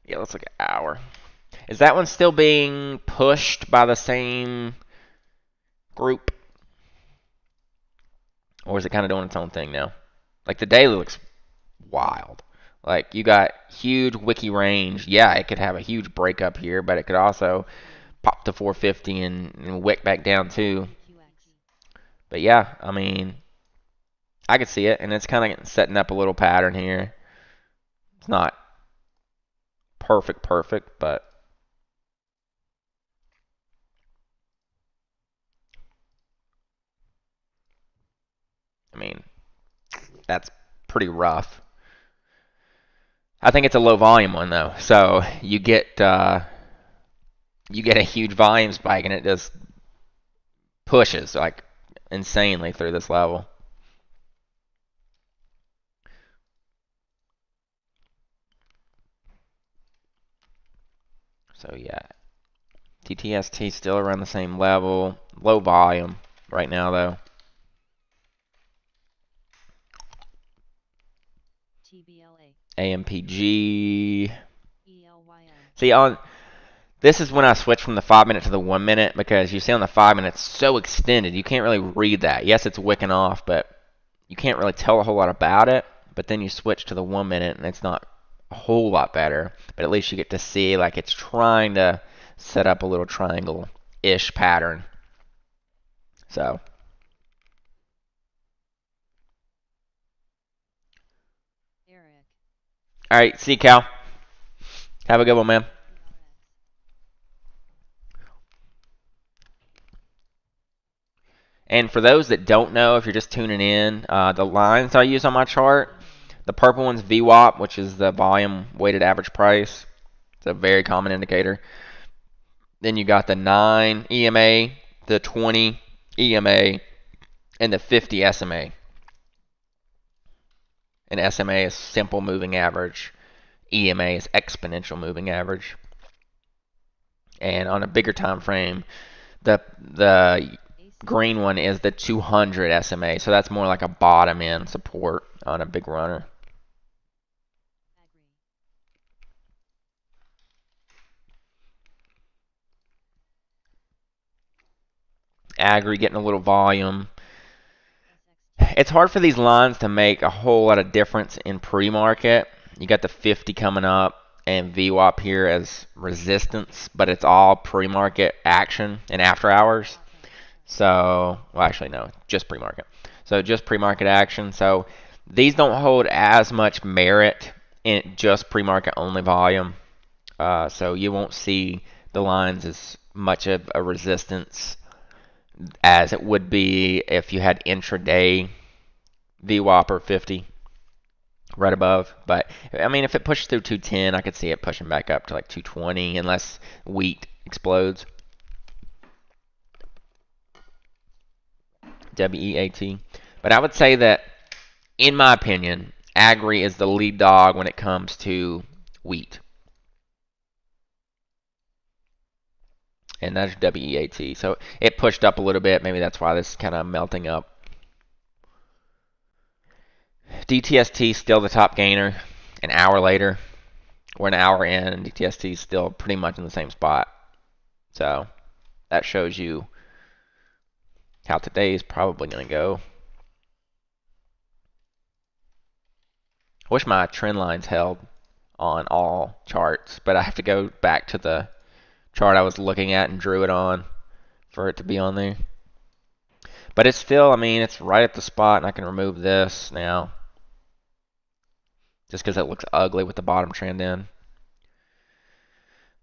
Yeah, let's look at hour. Is that one still being pushed by the same group? Or is it kind of doing its own thing now? Like the daily looks wild. Like you got huge wiki range. Yeah, it could have a huge breakup here, but it could also pop to 450 and wick back down too. But yeah, I mean, I could see it, and it's kind of setting up a little pattern here. It's not perfect, but I mean, that's pretty rough. I think it's a low volume one though, so you get a huge volume spike and it just pushes like insanely through this level. So yeah, DTST still around the same level, low volume right now though. TBLA. AMPG. ELYM. See, this is when I switch from the 5 minute to the 1 minute, because you see on the 5 minute it's so extended you can't really read that. Yes, it's wicking off, but you can't really tell a whole lot about it. But then you switch to the 1 minute and it's not a whole lot better, but at least you get to see like it's trying to set up a little triangle-ish pattern. So Eric. all right, see you, Cal. Have a good one, man. CMRX. And for those that don't know, if you're just tuning in, the lines I use on my chart, the purple one's VWAP, which is the volume weighted average price. It's a very common indicator. Then you got the 9 EMA, the 20 EMA, and the 50 SMA. And SMA is simple moving average. EMA is exponential moving average. And on a bigger time frame, the green one is the 200 SMA. So that's more like a bottom end support on a big runner. Agri getting a little volume. It's hard for these lines to make a whole lot of difference in pre-market. You got the 50 coming up and VWAP here as resistance, but it's all pre-market action and after hours. So, well, actually, no, just pre-market. So just pre-market action. So these don't hold as much merit in just pre-market only volume. So you won't see the lines as much of a resistance as it would be if you had intraday VWAP or 50 right above. But I mean, if it pushes through 210, I could see it pushing back up to like 220 unless wheat explodes. WEAT. But I would say that, in my opinion, Agri is the lead dog when it comes to wheat. And that's WEAT. So it pushed up a little bit. Maybe that's why this is kind of melting up. DTST still the top gainer. An hour later, we're an hour in, and DTST is still pretty much in the same spot. So that shows you how today is probably going to go. Wish my trend lines held on all charts, but I have to go back to the chart I was looking at and drew it on for it to be on there. But it's still, I mean, it's right at the spot, and I can remove this now just because it looks ugly with the bottom trend in.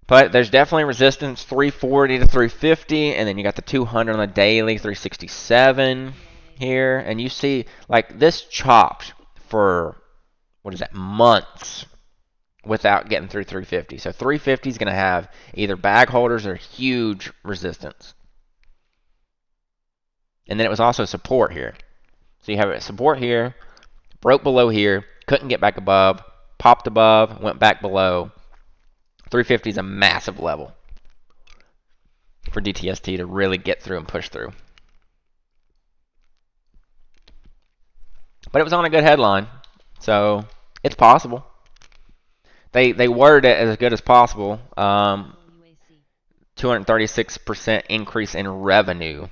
But there's definitely resistance, 340 to 350, and then you got the 200 on the daily, 367 here. And you see, like, this chopped for, what is that, months without getting through 350. So 350 is going to have either bag holders or huge resistance. And then it was also support here. So you have a support here, broke below here, couldn't get back above, popped above, went back below. 350 is a massive level for DTST to really get through and push through. But it was on a good headline, so it's possible. They worded it as good as possible. 236% increase in revenue.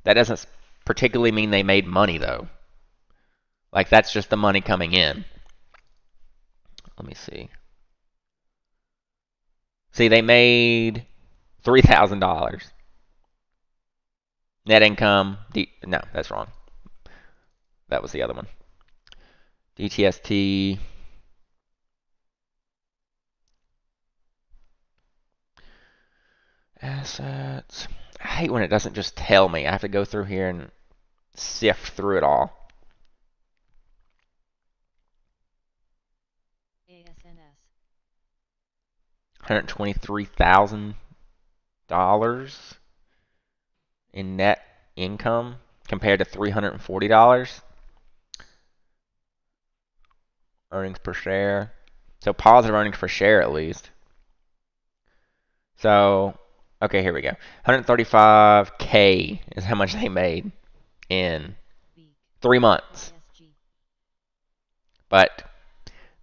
That doesn't particularly mean they made money, though. Like, that's just the money coming in. Let me see. See, they made $3,000. Net income. No, that's wrong. That was the other one. DTST. Assets. I hate when it doesn't just tell me. I have to go through here and sift through it all. $123,000 in net income compared to $340 earnings per share. So positive earnings per share at least. So, okay, here we go. 135K is how much they made in 3 months. But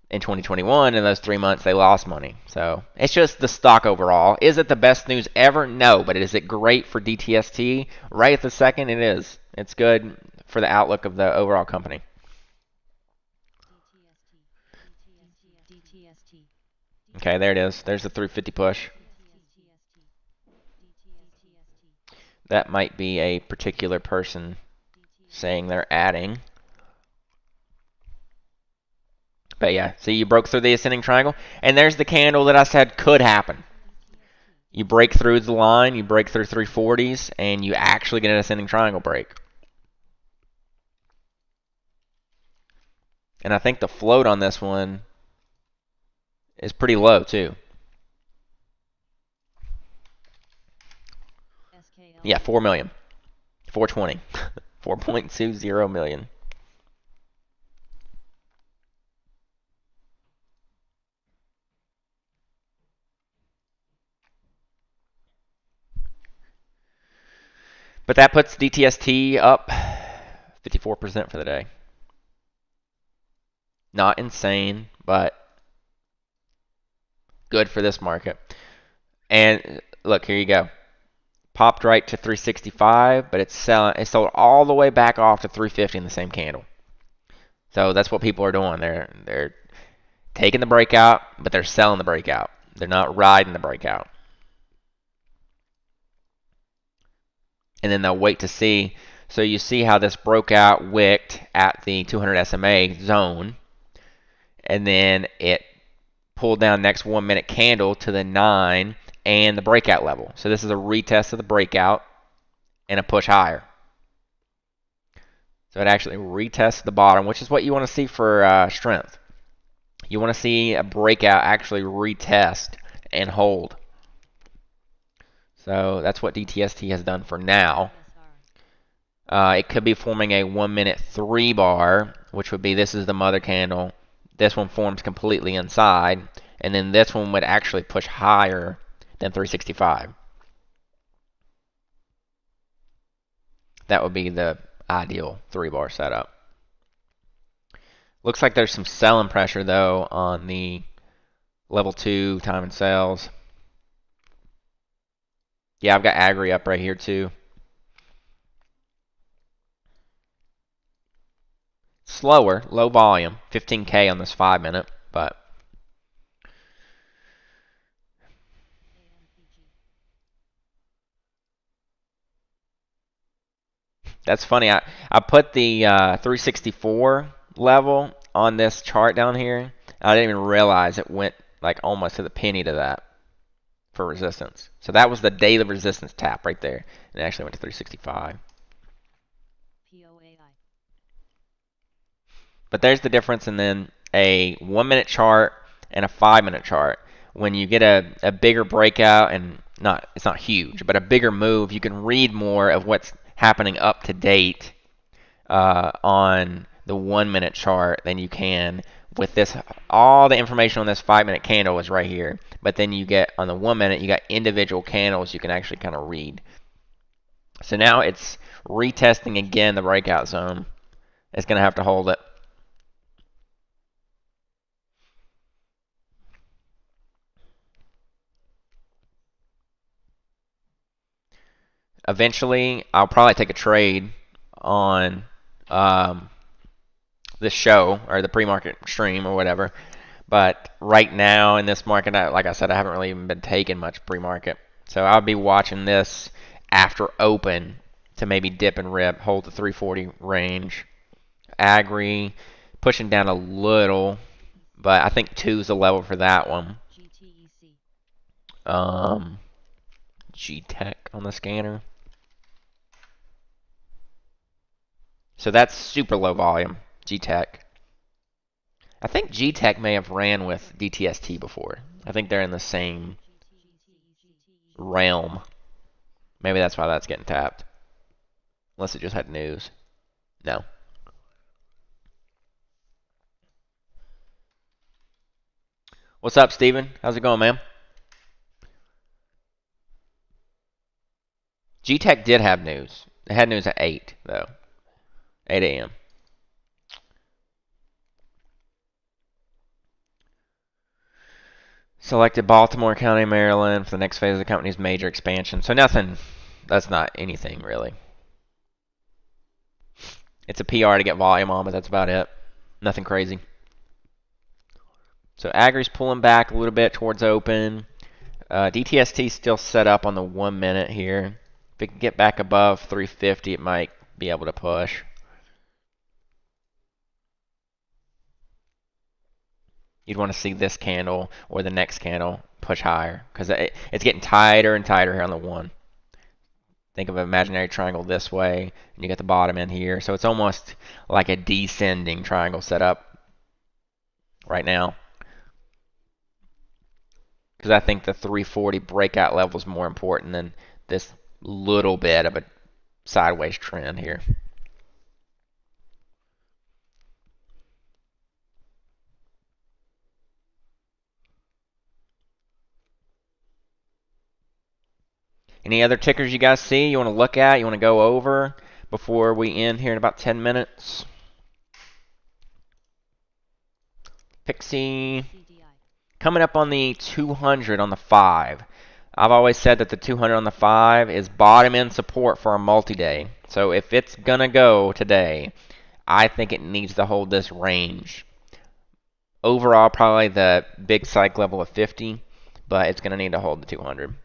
in 2021, in those 3 months, they lost money. So it's just the stock overall. Is it the best news ever? No. But is it great for DTST? Right at the second, it is. It's good for the outlook of the overall company. Okay, there it is. There's the 350 push. That might be a particular person saying they're adding. But yeah, see, you broke through the ascending triangle, and there's the candle that I said could happen. You break through the line, you break through 340s, and you actually get an ascending triangle break. And I think the float on this one is pretty low too. Yeah, 4 million. 420. 4.20 million. But that puts DTST up 54% for the day. Not insane, but good for this market. And look, here you go. Popped right to 365, but it's sold all the way back off to 350 in the same candle. So that's what people are doing. They're taking the breakout, but they're selling the breakout. They're not riding the breakout. And then they'll wait to see. So you see how this broke out, wicked at the 200 SMA zone, and then it pulled down next 1 minute candle to the 9 and the breakout level. So this is a retest of the breakout and a push higher. So it actually retests the bottom, which is what you want to see for strength. You want to see a breakout actually retest and hold. So that's what DTST has done for now. It could be forming a 1 minute 3 bar, which would be this is the mother candle. This one forms completely inside, and then this one would actually push higher than 365. That would be the ideal 3 bar setup. Looks like there's some selling pressure though on the level 2 time and sales. Yeah, I've got Agri up right here too. Slower, low volume, 15K on this 5 minute, but that's funny. I put the 364 level on this chart down here. I didn't even realize it went like almost to the penny to that for resistance. So that was the daily resistance tap right there. And it actually went to 365. But there's the difference in then a 1 minute chart and a 5 minute chart. When you get a bigger breakout and it's not huge, but a bigger move, you can read more of what's happening up to date on the 1 minute chart than you can with this. All the information on this 5 minute candle is right here, but then you get on the 1 minute, you got individual candles you can actually kind of read. So now it's retesting again the breakout zone. It's going to have to hold it. Eventually, I'll probably take a trade on this show or the pre-market stream or whatever. But right now in this market, like I said, I haven't really even been taking much pre-market. So I'll be watching this after open to maybe dip and rip, hold the 340 range. Agri pushing down a little, but I think 2 is the level for that one. G-Tech on the scanner. So that's super low volume, G-Tech. I think G-Tech may have ran with DTST before. I think they're in the same realm. Maybe that's why that's getting tapped. Unless it just had news. No. What's up, Steven? How's it going, man? G-Tech did have news. It had news at 8, though. 8 a.m. Selected Baltimore County, Maryland for the next phase of the company's major expansion. So nothing, that's not anything really. It's a PR to get volume on, but that's about it. Nothing crazy. So Agri's pulling back a little bit towards open. DTST still set up on the 1 minute here. If it can get back above 350, it might be able to push. You'd want to see this candle or the next candle push higher because it's getting tighter and tighter here on the 1. Think of an imaginary triangle this way, and you get the bottom in here. So it's almost like a descending triangle setup right now. Because I think the 340 breakout level is more important than this little bit of a sideways trend here. Any other tickers you guys see you want to look at, you want to go over before we end here in about 10 minutes? Pixie. Coming up on the 200 on the 5. I've always said that the 200 on the 5 is bottom end support for a multi-day. So if it's going to go today, I think it needs to hold this range. Overall, probably the big psych level of 50, but it's going to need to hold the 200.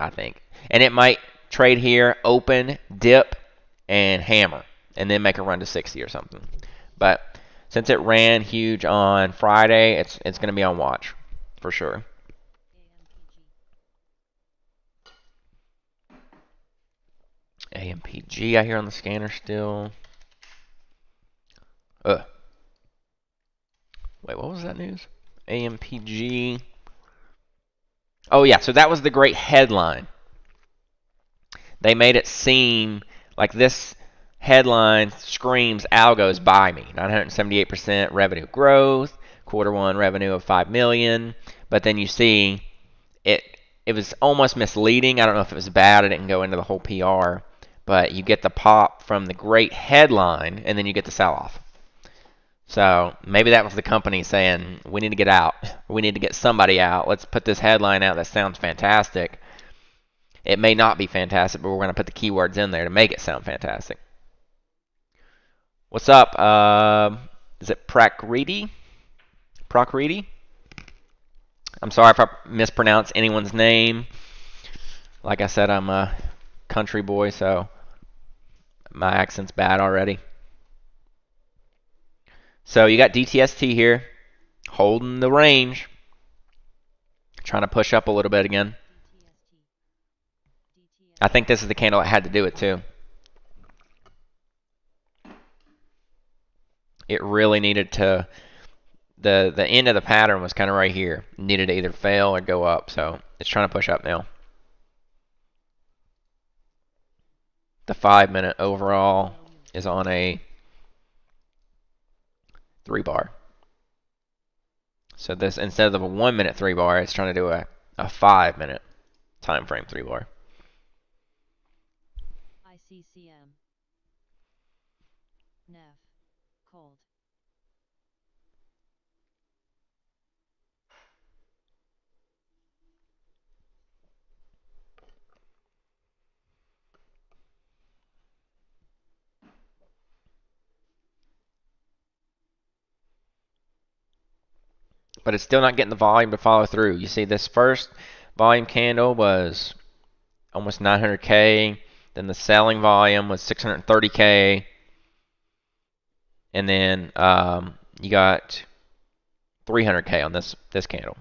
I think. And it might trade here, open, dip, and hammer, and then make a run to 60 or something. But since it ran huge on Friday, it's going to be on watch for sure. AMPG I hear on the scanner still. Wait, what was that news? AMPG. Oh yeah, so that was the great headline. They made it seem like this headline screams algos buy me. 978% revenue growth, Q1 revenue of $5 million. But then you see it was almost misleading. I don't know if it was bad. I didn't go into the whole PR. But you get the pop from the great headline, and then you get the sell-off. So maybe that was the company saying, we need to get out. We need to get somebody out. Let's put this headline out that sounds fantastic. It may not be fantastic, but we're going to put the keywords in there to make it sound fantastic. What's up? Is it Prakriti? I'm sorry if I mispronounce anyone's name. Like I said, I'm a country boy, so my accent's bad already. So you got DTST here, holding the range, trying to push up a little bit again. I think this is the candle that had to do it too. It really needed to, the end of the pattern was kind of right here. It needed to either fail or go up, so it's trying to push up now. The 5 minute overall is on a 3 bar. So this, instead of a 1 minute 3 bar, it's trying to do a 5 minute time frame 3 bar. ICCM. NEF. Cold. But it's still not getting the volume to follow through. You see this first volume candle was almost 900K. Then the selling volume was 630K. And then you got 300K on this candle.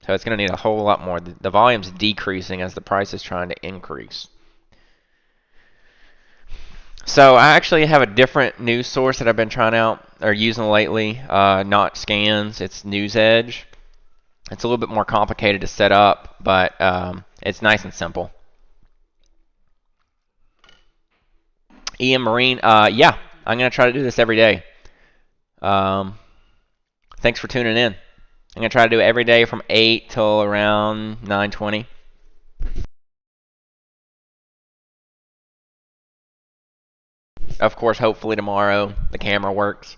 So it's going to need a whole lot more. The volume's decreasing as the price is trying to increase. So I actually have a different news source that I've been trying out or using lately. Not scans, it's News Edge. It's a little bit more complicated to set up, but it's nice and simple. EM Marine, yeah, I'm going to try to do this every day. Thanks for tuning in. I'm going to try to do it every day from 8 till around 9:20. Of course, hopefully tomorrow the camera works.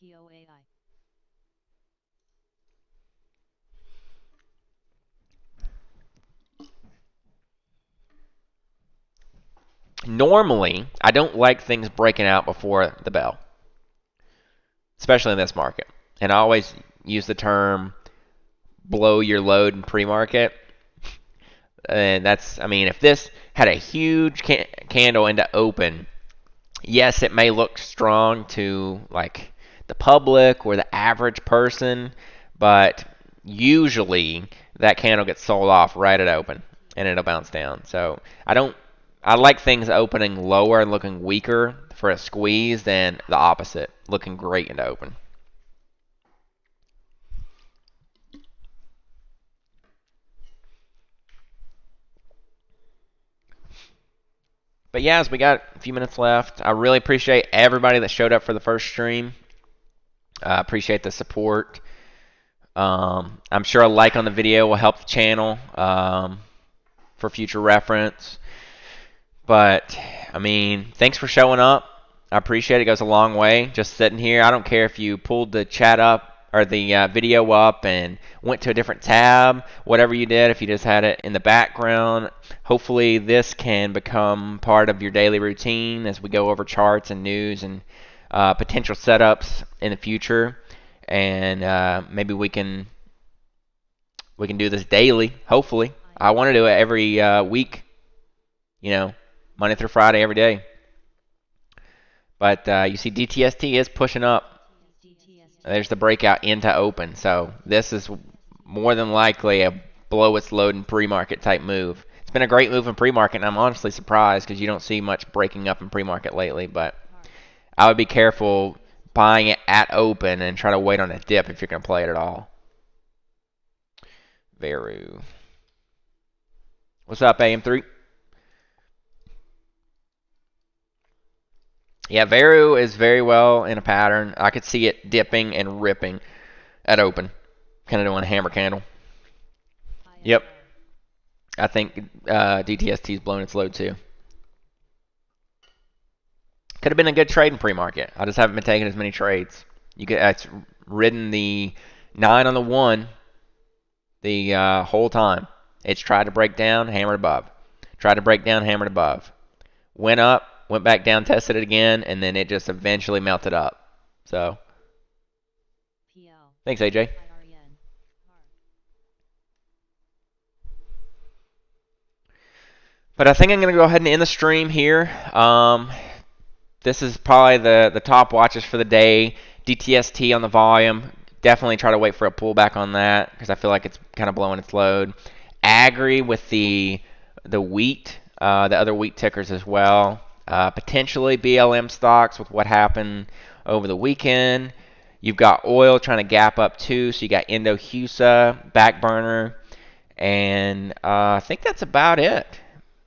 POAI. Normally, I don't like things breaking out before the bell, especially in this market. And I always use the term blow your load in pre-market. And that's, I mean, if this had a huge candle into open, yes, it may look strong to like the public or the average person, but usually that candle gets sold off right at open and it'll bounce down. So I like things opening lower and looking weaker for a squeeze than the opposite, looking great into open. But yeah, as we got a few minutes left, I really appreciate everybody that showed up for the first stream. I appreciate the support. I'm sure a like on the video will help the channel for future reference. But, I mean, thanks for showing up. I appreciate it. It goes a long way. Just sitting here. I don't care if you pulled the chat up or the video up and went to a different tab, whatever you did, if you just had it in the background. Hopefully this can become part of your daily routine as we go over charts and news and potential setups in the future. And maybe we can do this daily, hopefully. I want to do it every week, you know, Monday through Friday, every day. But you see DTST is pushing up. DTST. There's the breakout into open. So this is more than likely a blow its load in pre-market type move. It's been a great move in pre-market, and I'm honestly surprised because you don't see much breaking up in pre-market lately. But I would be careful buying it at open and try to wait on a dip if you're going to play it at all. Veru. What's up, AM3? Yeah, Veru is very well in a pattern. I could see it dipping and ripping at open. Kind of doing a hammer candle. Yep. I think DTST's blown its load too. Could have been a good trade in pre-market. I just haven't been taking as many trades. It's ridden the 9 on the 1 the whole time. It's tried to break down, hammered above. Tried to break down, hammered above. Went up, went back down, tested it again, and then it just eventually melted up. So, thanks, AJ. But I think I'm going to go ahead and end the stream here. This is probably the top watches for the day. DTST on the volume. Definitely try to wait for a pullback on that because I feel like it's kind of blowing its load. Agri with the wheat, the other wheat tickers as well. Potentially BLM stocks with what happened over the weekend. You've got oil trying to gap up too, so you got Indo-Husa, back burner, and I think that's about it.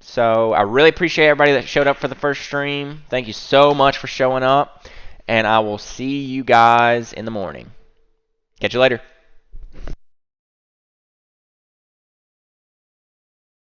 So I really appreciate everybody that showed up for the first stream. Thank you so much for showing up, and I will see you guys in the morning. Catch you later.